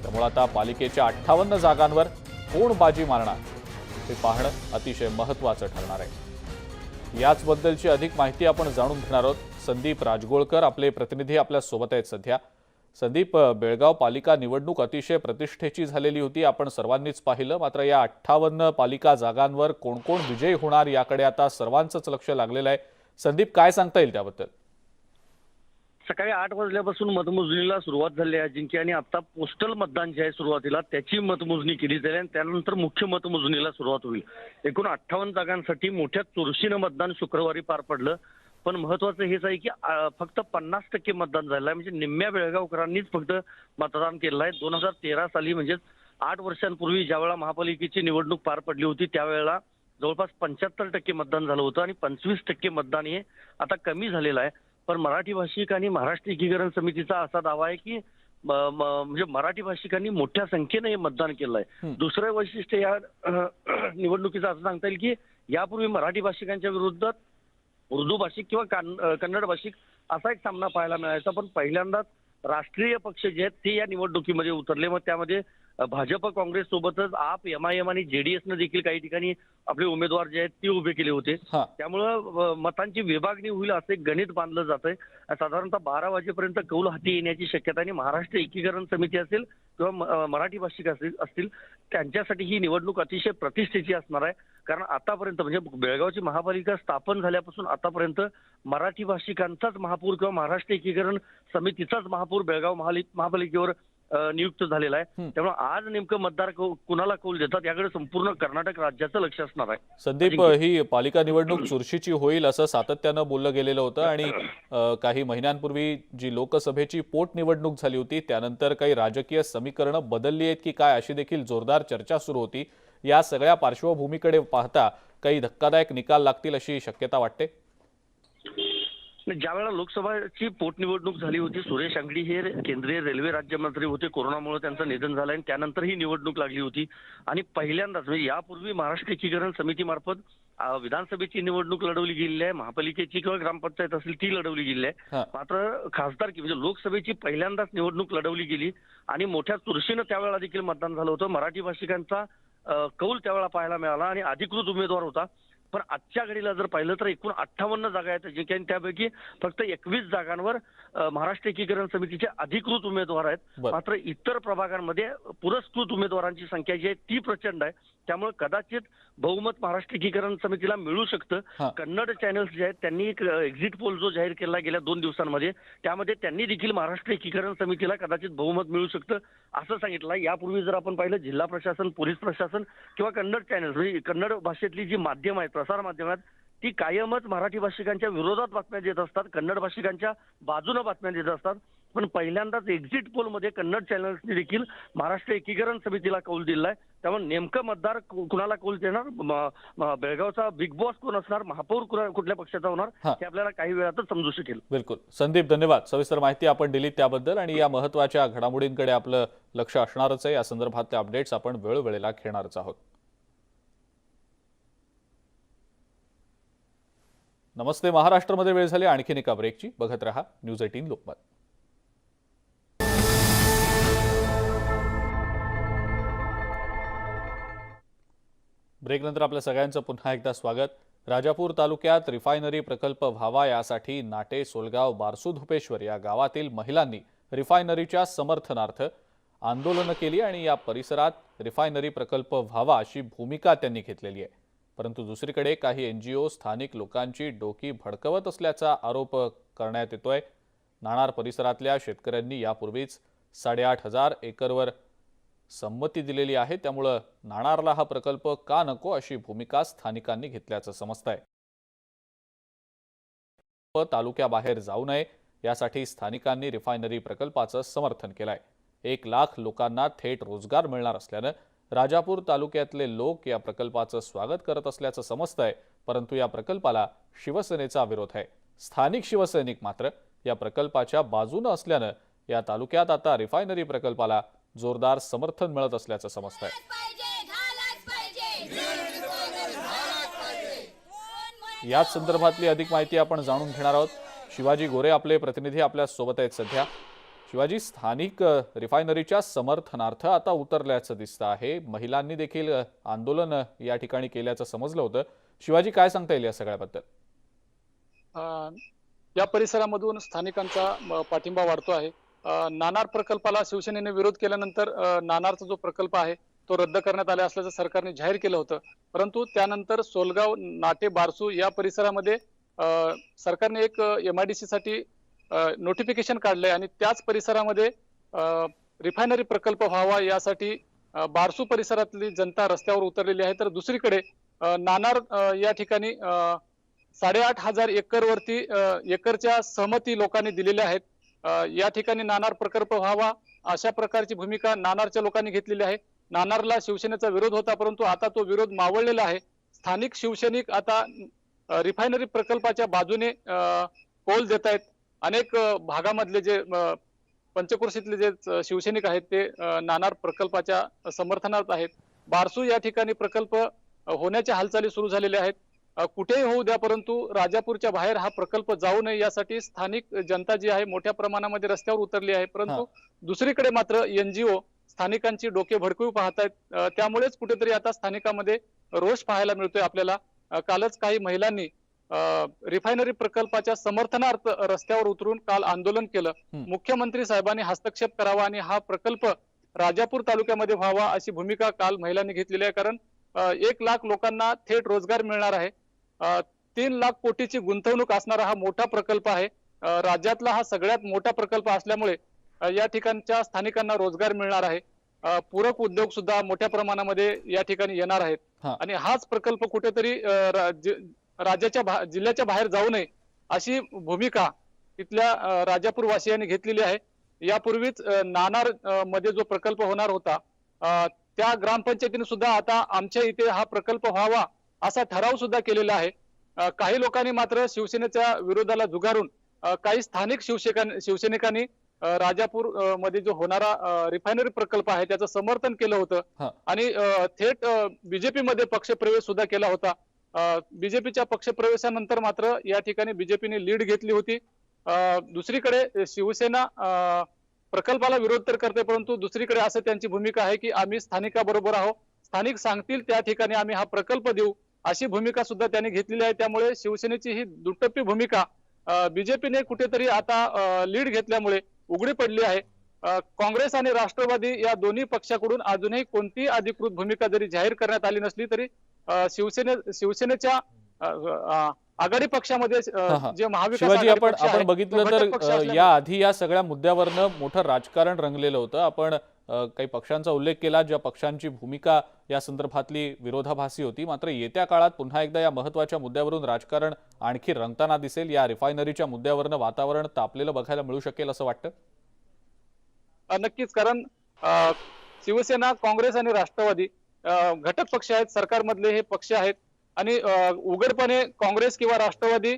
त्यामुळे आता पालिकेच्या 58 जागांवर कोण बाजी मारणार हे पाहणं अतिशय महत्त्वाचं ठरणार आहे. याचबद्दलची अधिक माहिती आपण जाणून घेणार आहोत. संदीप राजगोळकर आपले प्रतिनिधी आपल्या सोबत आहेत सध्या. संदीप, बेळगाव पालिका निवडणूक अतिशय प्रतिष्ठेची झालेली होती, आपण सर्वांनीच पाहिलं. मात्र या 58 पालिका जागांवर कोण कोण विजयी होणार याकडे आता सर्वांचंच लक्ष लागलेलं आहे. संदीप, काय सांगता येईल त्याबद्दल? सकाळी 8 वाजल्यापासून मतमोजणीला सुरुवात झाली आहे अजिंक्य, आणि आता पोस्टल मतदान जे आहे सुरुवातीला त्याची मतमोजणी केली जाईल आणि त्यानंतर मुख्य मतमोजणीला सुरुवात होईल. एकूण 58 जागांसाठी मोठ्या चुरशीनं मतदान शुक्रवारी पार पडलं. पण महत्वाचं हेच आहे की फक्त 50% मतदान झालं आहे. म्हणजे निम्म्या बेळगावकरांनीच फक्त मतदान केलं आहे. 2013 साली म्हणजेच 8 वर्षांपूर्वी ज्यावेळेला महापालिकेची निवडणूक पार पडली होती त्यावेळेला जवळपास 75% मतदान झालं होतं आणि 25% मतदान हे आता कमी झालेलं आहे. पण मराठी भाषिक आणि महाराष्ट्र एकीकरण समितीचा असा दावा आहे की म्हणजे मराठी भाषिकांनी मोठ्या संख्येने हे मतदान केलं आहे. दुसरं वैशिष्ट्य या निवडणुकीचं असं सांगता येईल की यापूर्वी मराठी भाषिकांच्या विरोधात उर्दू भाषिक किंवा कन्नड भाषिक असा एक सामना पाहायला मिळायचा. पण पहिल्यांदाच राष्ट्रीय पक्ष जे आहेत ते या निवडणुकीमध्ये उतरले. मग त्यामध्ये भाजप, काँग्रेस सोबतच आप, MIM आणि JDSनं देखील काही ठिकाणी आपले उमेदवार जे आहेत ते उभे केले होते. त्यामुळं मतांची विभागणी होईल असं एक गणित बांधलं जात आहे. साधारणतः 12 वाजेपर्यंत कौल हाती येण्याची शक्यता आणि महाराष्ट्र एकीकरण समिती असेल किंवा मराठी भाषिक असतील त्यांच्यासाठी ही निवडणूक अतिशय प्रतिष्ठेची असणार आहे. कारण आतापर्यंत म्हणजे बेळगावची महापालिका स्थापन झाल्यापासून आतापर्यंत मराठी भाषिकांचाच महापौर किंवा महाराष्ट्र एकीकरण समितीचाच महापौर बेळगाव महापालिकेवर नियुक्त झालेला आहे. त्यामुळे आज नेमकं मतदार कुणाला कौल देतात याकडे संपूर्ण कर्नाटक राज्याचं लक्ष असणार आहे. संदीप, ही पालिका निवडणूक चुरशीची होईल असं सातत्यानं बोललं गेलेलं होतं आणि काही महिन्यांपूर्वी जी लोकसभेची पोटनिवडणूक झाली होती त्यानंतर काही राजकीय समीकरणं बदलली आहेत की काय अशी देखील जोरदार चर्चा सुरू होती. या सगळ्या पार्श्वभूमीकडे पाहता काही धक्कादायक निकाल लागतील अशी शक्यता वाटते? ज्यावेळेला लोकसभाची पोटनिवडणूक झाली होती, सुरेश अंगडी हे केंद्रीय रेल्वे राज्यमंत्री होते. कोरोनामुळे त्यांचं निधन झालं आणि त्यानंतर ही निवडणूक लागली होती. आणि पहिल्यांदाच म्हणजे यापूर्वी महाराष्ट्र एकीकरण समितीमार्फत विधानसभेची निवडणूक लढवली गेलेली आहे, महापालिकेची किंवा ग्रामपंचायत असेल ती लढवली गेलेली आहे. मात्र खासदारकी म्हणजे लोकसभेची पहिल्यांदाच निवडणूक लढवली गेली आणि मोठ्या चुरशीनं त्यावेळेला देखील मतदान झालं होतं. मराठी भाषिकांचा कौल त्यावेळेला पाहायला मिळाला आणि अधिकृत उमेदवार होता. पण आजच्या घडीला जर पाहिलं तर एकूण 58 जागा आहेत, जे काही त्यापैकी फक्त 21 जागांवर महाराष्ट्र एकीकरण समितीचे अधिकृत उमेदवार आहेत. मात्र इतर प्रभागांमध्ये पुरस्कृत उमेदवारांची संख्या जी आहे ती प्रचंड आहे. त्यामुळे कदाचित बहुमत महाराष्ट्र एकीकरण समितीला मिळू शकतं. कन्नड चॅनल्स जे आहेत त्यांनी एक एक्झिट पोल जो जाहीर केला गेल्या 2 दिवसांमध्ये, त्यामध्ये त्यांनी देखील महाराष्ट्र एकीकरण समितीला कदाचित बहुमत मिळू शकतं असं सांगितलं. यापूर्वी जर आपण पाहिलं जिल्हा प्रशासन, पोलीस प्रशासन किंवा कन्नड चॅनल्स म्हणजे कन्नड भाषेतली जी माध्यम आहेत, प्रसार माध्यमात, ती कायमच मराठी भाषिकांच्या विरोधात बातम्या देत असतात, कन्नड भाषिकांच्या बाजूने बातम्या देत असतात. पण पहिल्यांदाच एक्झिट पोलमध्ये कन्नड चॅनल्सनी देखील महाराष्ट्र एकीकरण समितीला कौल दिलाय. त्यामुळे नेमकं मतदार कुणाला कौल देणार, बेळगावचा बिग बॉस कोण असणार, महापौर कुठल्या पक्षाचा होणार हे आपल्याला काही वेळातच समजू शकेल. बिलकुल संदीप, धन्यवाद. सविस्तर माहिती आपण दिली त्याबद्दल आणि या महत्त्वाच्या घडामोडींकडे आपलं लक्ष असणारच आहे. या संदर्भातले अपडेट्स आपण वेळोवेळेला घेणारच आहोत. नमस्ते महाराष्ट्रमध्ये वेळ झाली आणखीन एका ब्रेकची. बघत रहा न्यूज 18 लोकमत. ब्रेकनंतर आपल्या सगळ्यांचं पुन्हा एकदा स्वागत. राजापूर तालुक्यात रिफायनरी प्रकल्प व्हावा यासाठी नाटे, सोलगाव, बारसू, धुपेश्वर या गावातील महिलांनी रिफायनरीच्या समर्थनार्थ आंदोलनं केली आणि या परिसरात रिफायनरी प्रकल्प व्हावा अशी भूमिका त्यांनी घेतलेली आहे. परंतु दुसरीकडे काही एनजीओ स्थानिक लोकांची डोकी भडकवत असल्याचा आरोप करण्यात येतोय. नाणार परिसरातल्या शेतकऱ्यांनी यापूर्वीच 8,500 एकरवर संमती दिलेली आहे. त्यामुळे नाणारला हा प्रकल्प का नको अशी भूमिका स्थानिकांनी घेतल्याचं समजतंय. तालुक्याबाहेर जाऊ नये यासाठी स्थानिकांनी रिफायनरी प्रकल्पाचं समर्थन केलंय. 1 लाख लोकांना थेट रोजगार मिळणार असल्यानं राजापूर तालुक्यातले लोक या प्रकल्पाचं स्वागत करत असल्याचं समजतंय. परंतु या प्रकल्पाला शिवसेनेचा विरोध आहे. स्थानिक शिवसैनिक मात्र या प्रकल्पाच्या बाजूने असल्यानं या तालुक्यात आता रिफायनरी प्रकल्पाला जोरदार समर्थन मिळत असल्याचं समजतंय. याच संदर्भातली अधिक माहिती आपण जाणून घेणार आहोत. शिवाजी गोरे आपले प्रतिनिधी आपल्या सोबत आहेत सध्या. शिवाजी, स्थानिक रिफायनरीच्या समर्थनार्थ आता उतरल्याचं दिसतं आहे. महिलांनी देखील आंदोलन या ठिकाणी केल्याचं समजलं होतं. शिवाजी, काय सांगता येईल या सगळ्याबद्दल? या परिसरामधून स्थानिकांचा पाठिंबा वाढतो आहे. नाणार प्रकल्पाला शिवसेनेने विरोध केल्यानंतर नाणारचा जो प्रकल्प आहे तो रद्द करण्यात आला असल्याचं सरकारने जाहीर केलं होतं. परंतु त्यानंतर सोलगाव, नाटे, बारसू या परिसरामध्ये सरकारने एक MIDC साठी नोटिफिकेशन काढलंय आणि त्याच परिसरामध्ये रिफायनरी प्रकल्प व्हावा यासाठी बारसू परिसरातली जनता रस्त्यावर उतरलेली आहे. तर दुसरीकडे नाणार या ठिकाणी 8,500 एकरवरती एकरच्या सहमती लोकांनी दिलेल्या आहेत. या ठिकाणी नाणार प्रकल्प व्हावा अशा प्रकारची भूमिका नाणारच्या लोकांनी घेतलेली आहे. नाणारला शिवसेनेचा विरोध होता, परंतु आता तो विरोध मावळलेला आहे. स्थानिक शिवसैनिक आता रिफायनरी प्रकल्पाच्या बाजूने कौल देत आहेत. अनेक भागामधले जे पंचक्रोशीतले जे शिवसैनिक आहेत ते नाणार प्रकल्पाच्या समर्थनार्थ आहेत. बारसू या ठिकाणी प्रकल्प होण्याच्या हालचाली सुरू झालेल्या आहेत. कुठेही होऊ द्या, परंतु राजापूरच्या बाहेर हा प्रकल्प जाऊ नये यासाठी स्थानिक जनता जी आहे मोठ्या प्रमाणामध्ये रस्त्यावर उतरली आहे. परंतु दुसरीकडे मात्र NGO स्थानिकांची डोके भडकवू पाहतायत. त्यामुळेच कुठेतरी आता स्थानिकांमध्ये रोष पाहायला मिळतोय आपल्याला. कालच काही महिलांनी रिफायनरी प्रकल्पाच्या समर्थनार्थ रस्त्यावर उतरून काल आंदोलन केलं. मुख्यमंत्री साहेबांनी हस्तक्षेप करावा आणि हा प्रकल्प राजापूर तालुक्यामध्ये व्हावा अशी भूमिका काल महिलांनी घेतलेली आहे. कारण 1 लाख लोकांना थेट रोजगार मिळणार आहे. 3 लाख कोटीची गुंतवणूक असणारा हा मोठा प्रकल्प आहे. राज्यातला हा सगळ्यात मोठा प्रकल्प असल्यामुळे या ठिकाणच्या स्थानिकांना रोजगार मिळणार आहे. पूरक उद्योग सुद्धा मोठ्या प्रमाणामध्ये या ठिकाणी येणार आहेत आणि हाच प्रकल्प कुठेतरी जिल्ह्याच्या बाहेर जाऊ नये अशी भूमिका इथल्या राजापूर वासियांनी घेतलेली आहे. यापूर्वीच नाणार मध्ये जो प्रकल्प होणार होता त्या ग्रामपंचायतीने सुद्धा आता आमच्या इथे हा प्रकल्प व्हावा असा ठराव सुद्धा केलेला आहे. काही लोकांनी मात्र शिवसेनेच्या विरोधाला झुगारून काही स्थानिक शिवसैनिकांनी राजापूर मध्ये जो होणारा रिफायनरी प्रकल्प आहे त्याचं समर्थन केलं होतं आणि थेट बीजेपी मध्ये पक्षप्रवेश सुद्धा केला होता. बीजेपीच्या पक्षप्रवेशानंतर मात्र या ठिकाणी बीजेपीने लीड घेतली होती. दुसरीकडे शिवसेना प्रकल्पाला विरोध तर करते, परंतु दुसरीकडे असं त्यांची भूमिका आहे की आम्ही स्थानिकाबरोबर आहोत, स्थानिक सांगतील त्या ठिकाणी आम्ही हा प्रकल्प देऊ, अशी भूमिका सुद्धा त्यांनी घेतलेली आहे. त्यामुळे शिवसेनेची ही दुटप्पी भूमिका बीजेपीने कुठेतरी आता लीड घेतल्यामुळे उघडी पडली आहे. काँग्रेस आणि राष्ट्रवादी या दोन्ही पक्षाकडून अजूनही कोणतीही अधिकृत भूमिका जरी जाहीर करण्यात आली नसली तरी शिवसेनेच्या आघाडी पक्षामध्ये जे महाविकास शिवाजी, आघाडी पक्ष आहे, आपण बघितलं तो तर घटक पक्ष असल्यामुळे- या आधी या सगळ्या मुद्द्यावरनं मोठं राजकारण रंगलेलं होतं. आपण काही पक्षांचा उल्लेख केला ज्या पक्षांची भूमिका या संदर्भातली विरोधाभासी होती. मात्र येत्या काळात पुन्हा एकदा या महत्त्वाच्या मुद्द्यावरून राजकारण आणखी रंगताना दिसेल. या रिफायनरीच्या मुद्द्यावरनं वातावरण तापलेलं बघायला मिळू शकेल असं वाटतं. नक्कीच, कारण शिवसेना, काँग्रेस आणि राष्ट्रवादी घटक पक्ष आहेत, सरकारमधले हे पक्ष आहेत आणि उघडपणे काँग्रेस किंवा राष्ट्रवादी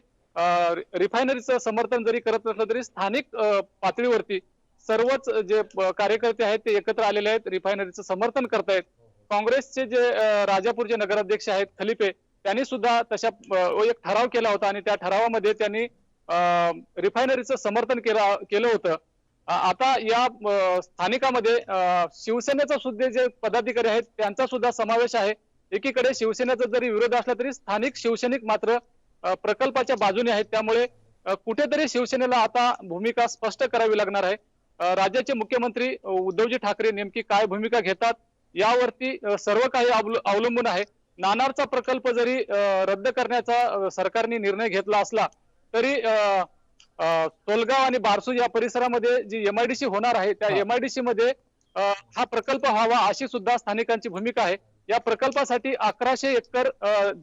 रिफायनरीचं समर्थन जरी करत नसलं तरी स्थानिक पातळीवरती सर्वच जे कार्यकर्ते आहेत ते एकत्र आलेले आहेत, रिफायनरीचं समर्थन करतायत. काँग्रेसचे जे राजापूरचे नगराध्यक्ष आहेत खलिपे, त्यांनी सुद्धा तशा एक ठराव केला होता आणि त्या ठरावामध्ये त्यांनी रिफायनरीचं समर्थन केलं होतं. आता या स्थानिकामध्ये शिवसेनेचा सुद्धा जे पदाधिकारी आहेत त्यांचा सुद्धा समावेश आहे. एकीकडे शिवसेनेचा जरी विरोध असला तरी स्थानिक शिवसैनिक मात्र प्रकल्पाच्या बाजूने आहेत. त्यामुळे कुठेतरी शिवसेनेला आता भूमिका स्पष्ट करावी लागणार आहे. राज्याचे मुख्यमंत्री उद्धवजी ठाकरे नेमकी काय भूमिका घेतात यावरती सर्व काही अवलंबून आहे. नाणारचा प्रकल्प जरी रद्द करण्याचा सरकारने निर्णय घेतला असला तरी तोलगाव आणि बारसूर या परिसरामध्ये जी MIDC होणार आहे त्या MIDC मध्ये हा प्रकल्प व्हावा अशी सुद्धा स्थानिकांची भूमिका आहे. या प्रकल्पासाठी 1100 एकर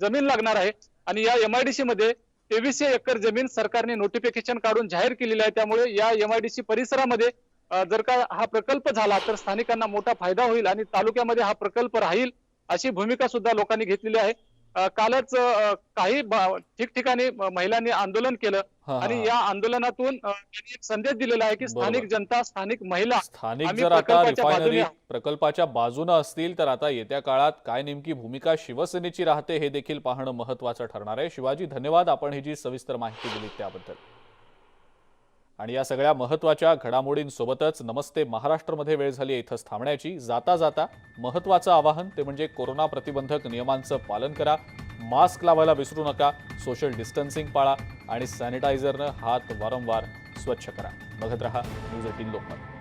जमीन लागणार आहे आणि या MIDC मध्ये 2300 एकर जमीन सरकारने नोटिफिकेशन काढून जाहीर केलेली आहे. त्यामुळे या MIDC परिसरामध्ये जर का हा प्रकल्प झाला तर स्थानिकांना मोठा फायदा होईल आणि तालुक्यामध्ये हा प्रकल्प राहील अशी भूमिका सुद्धा लोकांनी घेतलेली आहे. कालच काही ठिकठिकाणी महिलांनी आंदोलन केलं आणि या आंदोलनातून त्यांनी एक संदेश दिलेला आहे की स्थानिक जनता, स्थानिक महिला, स्थानिक आम्ही जर आता प्रकल्पाच्या रिफायनरी बाजूने आहोत. प्रकल्पाच्या बाजूनं असतील तर आता येत्या काळात काय नेमकी भूमिका शिवसेनेची राहते हे देखील पाहणं महत्त्वाचं ठरणार आहे. शिवाजी, धन्यवाद आपण ही जी सविस्तर माहिती दिली त्याबद्दल. आणि या सगळ्या महत्त्वाच्या घडामोडींसोबतच नमस्ते महाराष्ट्रमध्ये वेळ झाली इथंच थांबण्याची. जाता जाता महत्त्वाचं आवाहन ते म्हणजे कोरोना प्रतिबंधक नियमांचं पालन करा, मास्क लावायला विसरू नका, सोशल डिस्टन्सिंग पाळा आणि सॅनिटायझरनं हात वारंवार स्वच्छ करा. बघत रहा न्यूज 18 लोकमत.